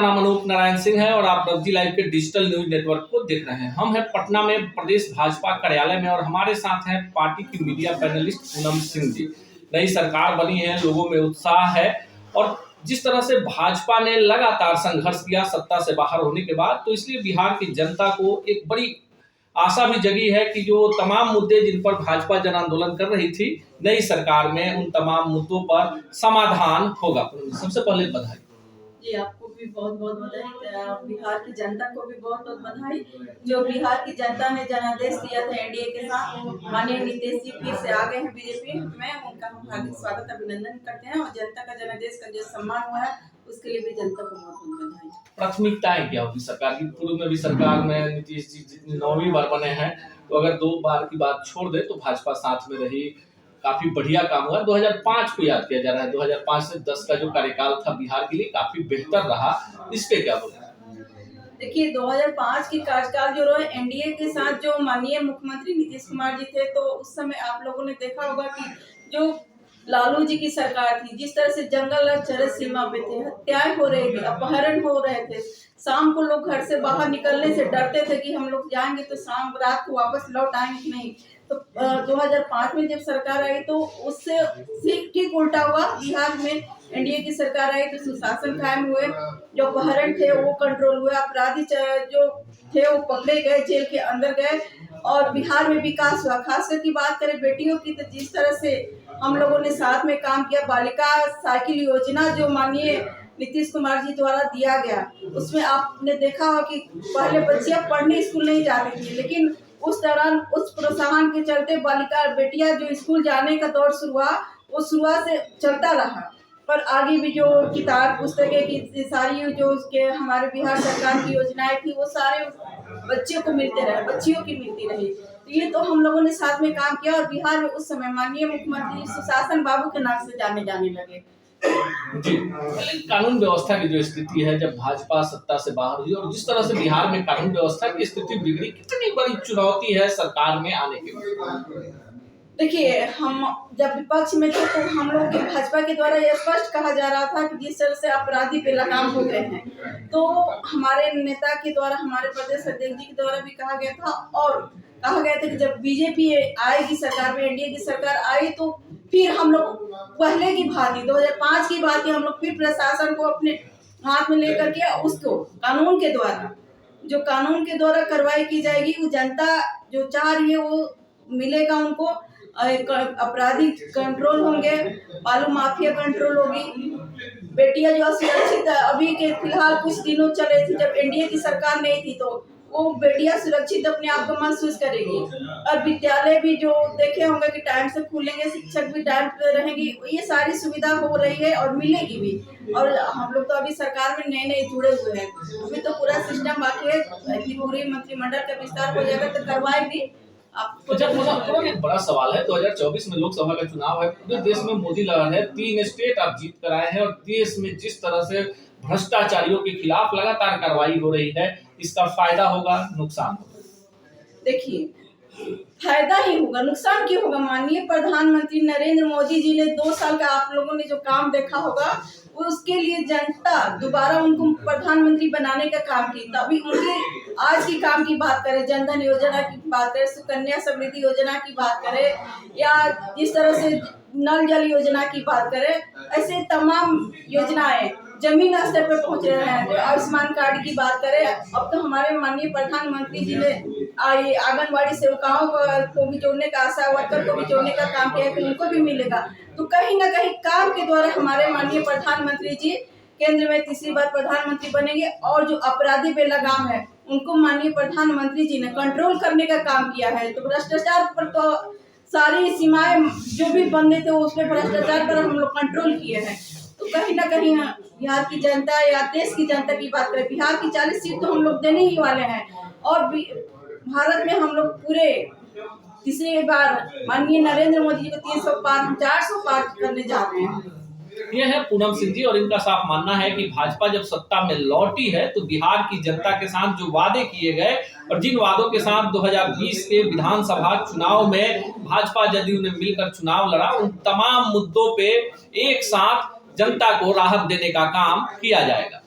मेरा नाम अनूप नारायण सिंह है और आप नवजी लाइव के डिजिटल न्यूज नेटवर्क को देख रहे हैं। हम हैं पटना में प्रदेश भाजपा कार्यालय में और हमारे साथ हैं पार्टी की मीडिया पैनलिस्ट पूनम सिंह जी। नई सरकार बनी है, लोगों में उत्साह है और जिस तरह से भाजपा ने लगातार संघर्ष किया सत्ता से बाहर होने के बाद, तो इसलिए बिहार की जनता को एक बड़ी आशा भी जगी है कि जो तमाम मुद्दे जिन पर भाजपा जन आंदोलन कर रही थी, नई सरकार में उन तमाम मुद्दों पर समाधान होगा। सबसे पहले बधाई जी, आपको भी बहुत बहुत बधाई। बिहार की जनता को भी बहुत बहुत बधाई। जो बिहार की जनता ने जनादेश दिया था एनडीए के साथ, माननीय नीतीश जी फिर से आ गए हैं बीजेपी में, उनका हम हार्दिक स्वागत अभिनंदन करते हैं। और जनता का जनादेश का जो सम्मान हुआ है उसके लिए भी जनता को बहुत बहुत बधाई। प्राथमिकताएं क्या होगी सरकार की? पूर्व में भी सरकार में नीतीश जी जितनी 9वीं बार बने हैं, तो अगर 2 बार की बात छोड़ दे तो भाजपा साथ में रही, काफी बढ़िया काम हुआ। 2005 को याद किया जा रहा है, 2005 से 10 का जो कार्यकाल था बिहार के लिए काफी बेहतर रहा, इस पे क्या बोलना है? देखिए, 2005 की कार्यकाल जो रहा एनडीए के साथ, जो माननीय मुख्यमंत्री नीतीश कुमार जी थे, तो उस समय आप लोगों ने देखा होगा कि जो लालू जी की सरकार थी, जिस तरह से जंगल चरस सीमा पे थे, हत्याएं हो रही थी, अपहरण हो रहे थे, शाम को लोग घर से बाहर निकलने से डरते थे कि हम लोग जाएंगे तो शाम रात को वापस लौट आएंगे कि नहीं। तो 2005 में जब सरकार आई तो उससे ठीक उल्टा हुआ। बिहार में एनडीए की सरकार आई तो सुशासन कायम हुए, जो अपहरण थे वो कंट्रोल हुए, अपराधी जो थे वो पकड़े गए, जेल के अंदर गए और बिहार में विकास हुआ। खासकर की बात करें बेटियों की, तो जिस तरह से हम लोगों ने साथ में काम किया, बालिका साइकिल योजना जो माननीय नीतीश कुमार जी द्वारा दिया गया, उसमें आपने देखा हो कि पहले बच्चियां पढ़ने स्कूल नहीं जाती थी, लेकिन उस दौरान उस प्रोत्साहन के चलते बालिका बेटियां जो स्कूल जाने का दौर शुरू हुआ, वो शुरुआत से चलता रहा। पर आगे भी जो किताब पुस्तकें की सारी जो उसके हमारे बिहार सरकार की योजनाएं थी, वो सारे बच्चियों को मिलते रहे, बच्चियों की मिलती रही। तो ये तो हम लोगों ने साथ में काम किया और बिहार में उस समय माननीय मुख्यमंत्री सुशासन बाबू के नाम से जाने लगे। जी, कानून व्यवस्था की जो स्थिति है जब भाजपा सत्ता से बाहर हुई और जिस तरह से बिहार में कानून व्यवस्था की स्थिति बिगड़ी, कितनी बड़ी चुनौती है सरकार में आने के बाद? देखिए, हम जब विपक्ष में थे तो हम लोग के भाजपा के द्वारा यह स्पष्ट कहा जा रहा था कि जिस तरह से अपराधी बेलगाम हो गए हैं, तो हमारे नेता के द्वारा, हमारे प्रदेश अध्यक्ष जी के द्वारा भी कहा गया था और कहा गया था कि जब बीजेपी आएगी सरकार में, एनडीए की सरकार आई, तो फिर हम लोग पहले की भांति 2005 की भांति हम लोग फिर प्रशासन को अपने हाथ में लेकर के उसको कानून के द्वारा कार्रवाई की जाएगी। वो जनता जो चाह रही है वो मिलेगा उनको। अपराधी कंट्रोल होंगे, बालू माफिया कंट्रोल होगी, बेटियां जो सुरक्षित अभी के फिलहाल कुछ दिनों चले थे जब एनडीए की सरकार नहीं थी, तो वो बेटियां सुरक्षित अपने आप को महसूस करेगी। और विद्यालय भी जो देखे होंगे कि टाइम से खुलेंगे, शिक्षक भी टाइम पे रहेंगी, ये सारी सुविधा हो रही है और मिलेगी भी। और हम लोग तो अभी सरकार में नए जुड़े हुए हैं, अभी तो पूरा सिस्टम बाकी है। पूरी मंत्रिमंडल का विस्तार हो जाएगा तो कार्रवाई भी एक बड़ा सवाल है, 2024 में लोकसभा का चुनाव है, पूरे देश में मोदी लहर है, 3 स्टेट आप जीत कर आए हैं और देश में जिस तरह से भ्रष्टाचारियों के खिलाफ लगातार कार्रवाई हो रही है, इसका फायदा होगा, नुकसान होगा? देखिए, फायदा ही होगा, नुकसान क्यों होगा? माननीय प्रधानमंत्री नरेंद्र मोदी जी ने 2 साल का आप लोगों ने जो काम देखा होगा, उसके लिए जनता दोबारा उनको प्रधानमंत्री बनाने का काम की। तभी उनके आज की काम की बात करें, जनधन योजना की बात करें, सुकन्या समृद्धि योजना की बात करें, या जिस तरह से नल जल योजना की बात करें, ऐसे तमाम योजनाएं जमीन स्तर पर पहुंच रहे हैं। आयुष्मान कार्ड की बात करें, अब तो हमारे माननीय प्रधानमंत्री जी ने आंगनबाड़ी सेविकाओं को भी जोड़ने का, आशा वर्कर को भी जोड़ने का काम किया कि उनको भी मिलेगा। तो कहीं ना कहीं काम के द्वारा हमारे माननीय प्रधानमंत्री जी केंद्र में 3री बार प्रधानमंत्री बनेंगे और जो अपराधी बेलगाम है उनको माननीय प्रधानमंत्री जी ने कंट्रोल करने का काम किया है। तो भ्रष्टाचार पर तो सारी सीमाएं जो भी बंदे थे उस पर भ्रष्टाचार पर हम लोग कंट्रोल किए हैं। तो कहीं ना कहीं बिहार की जनता या देश की जनता की बात करें, बिहार की 40 सीट तो हम लोग देने ही वाले हैं और भारत में हम लोग पूरे 3री बार माननीय नरेंद्र मोदी जी को 300 पार, हम 400 पार करने जा रहे हैं। ये है पूनम सिंह जी और इनका साफ मानना है कि भाजपा जब सत्ता में लौटी है तो बिहार की जनता के साथ जो वादे किए गए और जिन वादों के साथ 2020 के विधानसभा चुनाव में भाजपा जदयू ने मिलकर चुनाव लड़ा, उन तमाम मुद्दों पे एक साथ जनता को राहत देने का काम किया जाएगा।